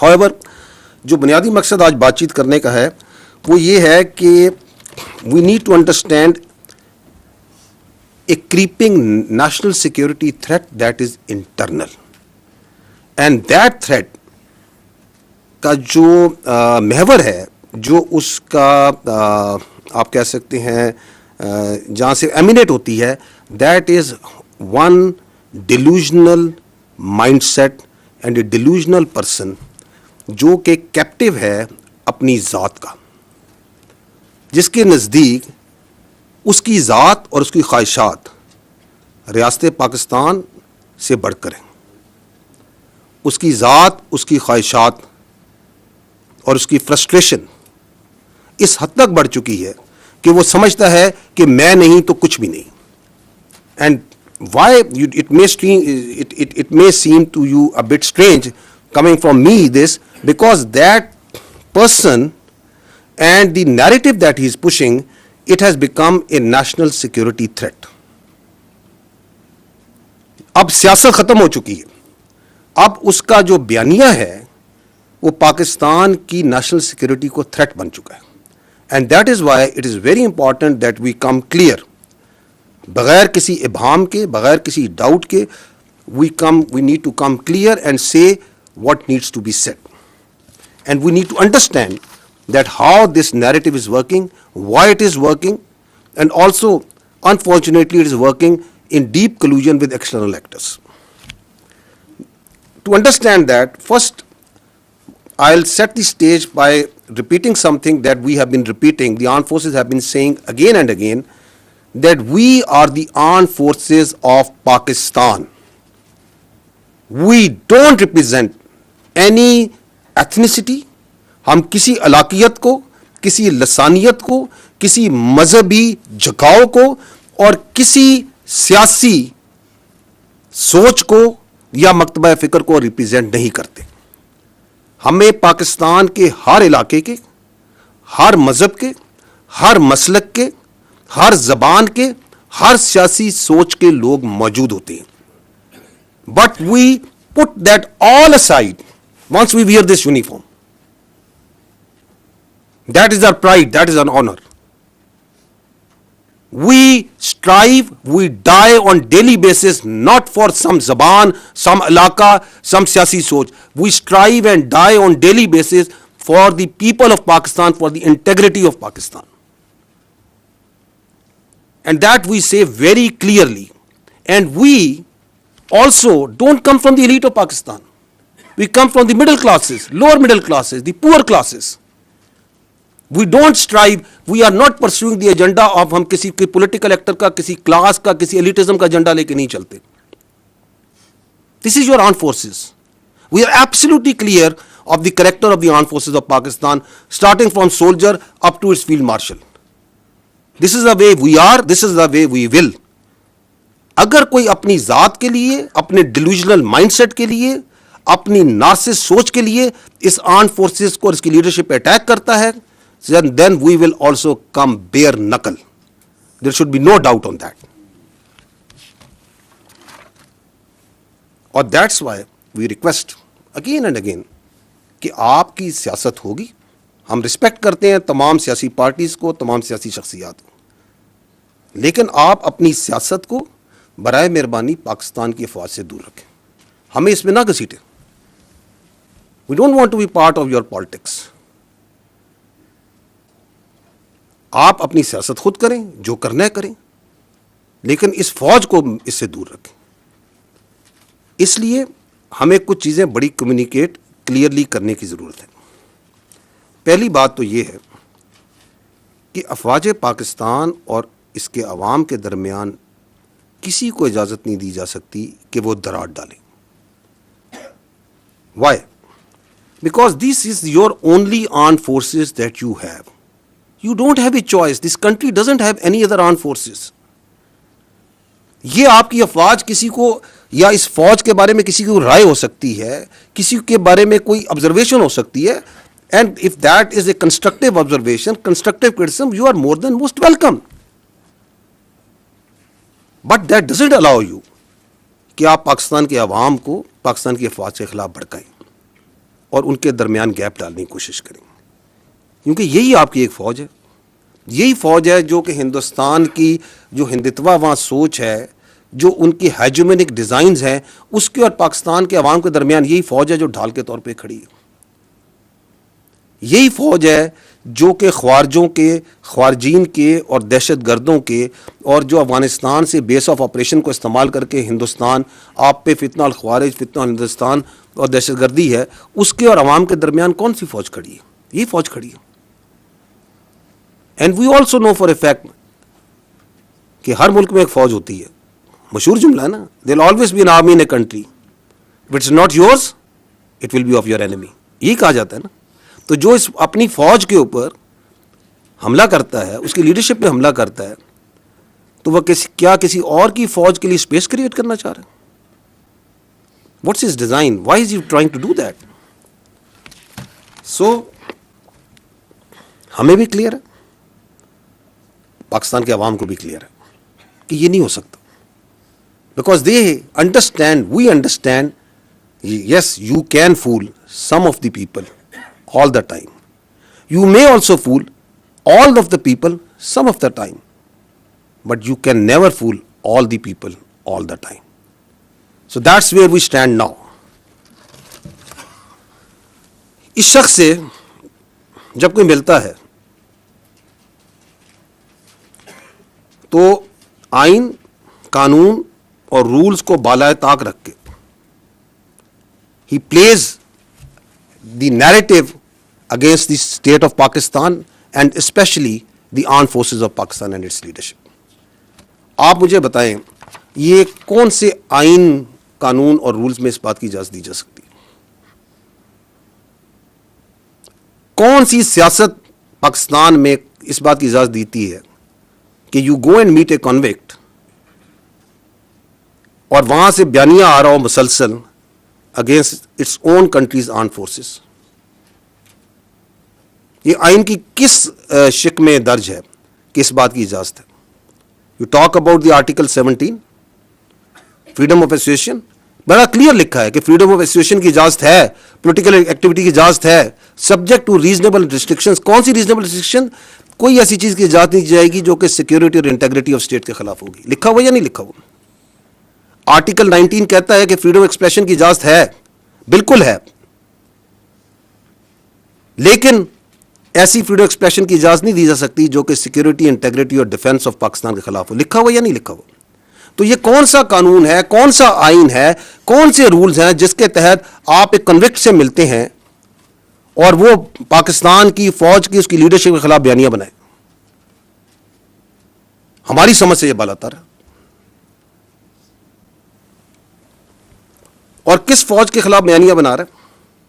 however جو بنیادی مقصد آج بات چیت کرنے کا ہے وہ یہ ہے کہ we need to understand a creeping national security threat that is internal, and that threat کا جو محور ہے, جو اس کا آپ کہہ سکتے ہیں جہاں سے ایمینیٹ ہوتی ہے, that is one delusional mindset and a delusional person جو کہ کیپٹیو ہے اپنی ذات کا, جس کے نزدیک اس کی ذات اور اس کی خواہشات ریاست پاکستان سے بڑھ کر ہیں. اس کی ذات, اس کی خواہشات اور اس کی فرسٹریشن اس حد تک بڑھ چکی ہے کہ وہ سمجھتا ہے کہ میں نہیں تو کچھ بھی نہیں. And why it may seem to you a bit strange coming from me this, because that person and the narrative that he is pushing, it has become a national security threat. اب سیاست ختم ہو چکی ہے, اب اس کا جو بیانیہ ہے وہ پاکستان کی نیشنل سیکورٹی کو تھریٹ بن چکا ہے. And that is why it is very important that we come clear, بغیر کسی ابہام کے, بغیر کسی ڈاؤٹ کے, we need to come clear and say what needs to be said. And we need to understand that how this narrative is working, why it is working, and also, unfortunately, it is working in deep collusion with external actors. To understand that, first, I'll set the stage by repeating something that we have been repeating, the armed forces have been saying again and again, that we are the armed forces of Pakistan. We don't represent any ethnicity. ہم کسی علاقیت کو, کسی لسانیت کو, کسی مذہبی جھکاؤ کو اور کسی سیاسی سوچ کو یا مکتبہ فکر کو ریپرزینٹ نہیں کرتے. ہمیں پاکستان کے ہر علاقے کے, ہر مذہب کے, ہر مسلک کے, ہر زبان کے, ہر سیاسی سوچ کے لوگ موجود ہوتے ہیں. But we put that all aside once we wear this uniform. That is our pride, that is our honor. We strive, we die on daily basis, not for some zaban, some alaka, some siyasi soch. We strive and die on daily basis for the people of Pakistan, for the integrity of Pakistan. And that we say very clearly. And we also don't come from the elite of Pakistan. We come from the middle classes, lower middle classes, the poor classes. We don't strive, we are not pursuing the agenda of ہم کسی political actor کا, کسی class کا, کسی ایلیٹزم کا agenda لے کے نہیں چلتے. This is your armed forces. We are absolutely clear of the character of the armed forces of Pakistan, starting from soldier up to its field marshal. This is the way we are, this is the way we will. اگر کوئی اپنی ذات کے لیے, اپنے delusional mind set کے لیے, اپنی نارسس سوچ کے لیے اس آرمڈ فورسز کو اور اس کی لیڈرشپ پہ اٹیک کرتا ہے, then we will also come bare knuckle. There should be no doubt on that. اور that's why we request again and again کہ آپ کی سیاست ہوگی. ہم رسپیکٹ کرتے ہیں تمام سیاسی پارٹیز کو, تمام سیاسی شخصیات کو, لیکن آپ اپنی سیاست کو برائے مہربانی پاکستان کی افواج سے دور رکھیں. ہمیں اس میں نہ گھسیٹیں. We don't want to be part of your politics. آپ اپنی سیاست خود کریں, جو کرنا ہے کریں, لیکن اس فوج کو اس سے دور رکھیں. اس لیے ہمیں کچھ چیزیں بڑی کمیونیکیٹ کلیئرلی کرنے کی ضرورت ہے. پہلی بات تو یہ ہے کہ افواج پاکستان اور اس کے عوام کے درمیان کسی کو اجازت نہیں دی جا سکتی کہ وہ دراڑ ڈالیں. Why? Because this is your only armed forces that you have. You don't have a choice. This country doesn't have any other armed forces. یہ آپ کی افواج کسی کو یا اس فوج کے بارے میں کسی کو رائے ہو سکتی ہے, کسی کے بارے میں کوئی آبزرویشن ہو سکتی ہے, and if that is a constructive observation, constructive criticism, you are more than most welcome. But that doesn't allow you کہ آپ پاکستان کے عوام کو پاکستان کی افواج کے خلاف بھڑکائیں. اور ان کے درمیان گیپ ڈالنے کی کوشش کریں گے، کیونکہ یہی آپ کی ایک فوج ہے. یہی فوج ہے جو کہ ہندوستان کی جو ہندتوا وہاں سوچ ہے، جو ان کی ہیجومینک ڈیزائنز ہیں، اس کے اور پاکستان کے عوام کے درمیان یہی فوج ہے جو ڈھال کے طور پہ کھڑی ہے. یہی فوج ہے جو کہ خوارجوں کے، خوارجین کے اور دہشت گردوں کے، اور جو افغانستان سے بیس آف آپریشن کو استعمال کر کے ہندوستان آپ پہ فتنہ الخوارج، فتنہ ہندوستان اور دہشت گردی ہے، اس کے اور عوام کے درمیان کون سی فوج کھڑی ہے؟ یہی فوج کھڑی ہے. And we also know for a fact کہ ہر ملک میں ایک فوج ہوتی ہے. مشہور جملہ ہے نا، there will always be an army in a country, if it's not yours it will be of your enemy. یہی کہا جاتا ہے نا. تو جو اس اپنی فوج کے اوپر حملہ کرتا ہے، اس کی لیڈرشپ پہ حملہ کرتا ہے، تو وہ کیا کسی اور کی فوج کے لیے اسپیس کریٹ کرنا چاہ رہا ہے؟ What's his design? Why are you trying to do that? So ہمیں بھی کلیئر ہے، پاکستان کے عوام کو بھی کلیئر ہے کہ یہ نہیں ہو سکتا. Because they understand, we understand, yes you can fool some of the people all the time. You may also fool all of the people some of the time, but you can never fool all the people all the time. So that's where we stand now. اس شخص سے جب کوئی ملتا ہے تو آئین، قانون اور رولز کو بالائے طاق رکھ کے he plays the narrative against the state of Pakistan and especially the armed forces of Pakistan and its leadership. آپ مجھے بتائیں یہ کون سے آئین، قانون اور رولز میں اس بات کی اجازت دی جا سکتی ہے؟ کون سی سیاست پاکستان میں اس بات کی اجازت دیتی ہے کہ you go and meet a convict اور وہاں سے بیانیہ آ رہا ہو مسلسل against its own countries armed forces? یہ آئین کی کس شق میں درج ہے کہ اس بات کی اجازت ہے؟ You talk about the article 17 freedom of association, بڑا کلیئر لکھا ہے کہ فریڈم آف ایسوسیشن کی اجازت ہے، پولیٹیکل ایکٹیویٹی کی اجازت ہے، سبجیکٹ ٹو ریزنیبل ریسٹرکشنز. کون سی ریزنیبل ریسٹرکشن؟ کوئی ایسی چیز کی اجازت نہیں دی جائے گی جو کہ سیکورٹی اور انٹیگریٹی آف اسٹیٹ کے خلاف ہوگی. لکھا ہوا یا نہیں لکھا ہوا؟ آرٹیکل 19 کہتا ہے کہ فریڈم آف ایکسپریشن کی اجازت ہے، بالکل ہے، لیکن ایسی فریڈم آف ایکسپریشن کی اجازت نہیں دی جا سکتی جو کہ سیکورٹی، انٹیگریٹی اور ڈیفنس آف پاکستان کے خلاف ہو. لکھا ہوا یا نہیں لکھا ہوا؟ تو یہ کون سا قانون ہے، کون سا آئین ہے، کون سے رولز ہیں جس کے تحت آپ ایک کنوکٹ سے ملتے ہیں اور وہ پاکستان کی فوج کی، اس کی لیڈرشپ کے خلاف بیانیہ بنائے؟ ہماری سمجھ سے یہ بالاتر ہے. اور کس فوج کے خلاف بیانیہ بنا رہا ہے؟